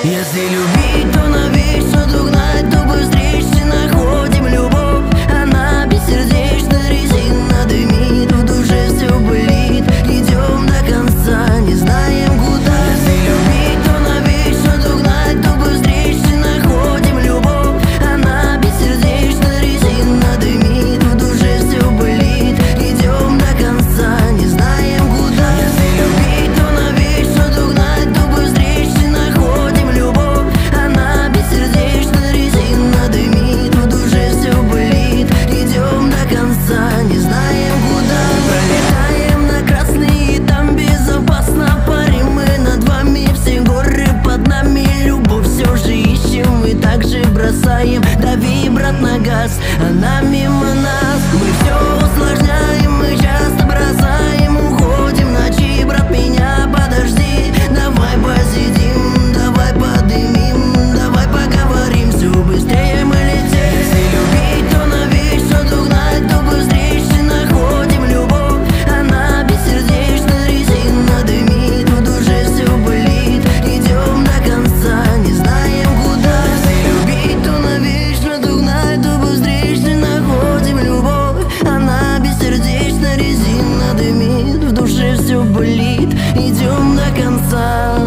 Если любить, то навечно догнать, то быстрее находим любовь. Она бессердечна, резина дымит, в душе все болит. Идем до конца, не знаем куда. Если любить, то навечно догнать, то быстрее находим любовь. Она бессердечна, резина дымит, в душе все болит. Идем до конца, не знаем куда. Если любить, то навечно догнать, то быстрее находим любовь. Она бессердечна, резина дымит, в душе все болит. Идем до конца, не знаем куда. Пролетаем на красный, там безопасно. Парим мы над вами, все горы под нами. Любовь все же ищем и также бросаем. Дави, брат, на газ, она мимо нас. Мы все усложняем, мы часто бросаем. Уходим ночи, брат, меня подожди. Давай посидим, давай подымим, давай поговорим, все быстрее мы летим. Если любить, то навечно догнать, то быстрее находим любовь. Она бессердечна, резина дымит, в душе все болит. Идем до конца, не знаем куда. Если любить, то навечно догнать, то быстрее находим любовь. Она бессердечна, резина дымит, в душе все болит. Идем до конца.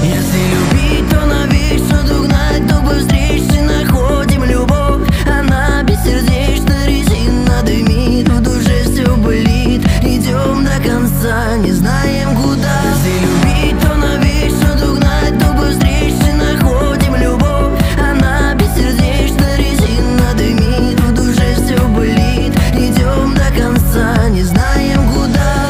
Если любить, то навечно догнать, то быстрее находим любовь. Она бессердечна, резина дымит, в душе все болит. Идем до конца, не знаем куда. Если любить, то навечно догнать, то быстрее находим любовь. Она бессердечна, резина дымит, в душе все болит. Идем до конца, не знаем куда.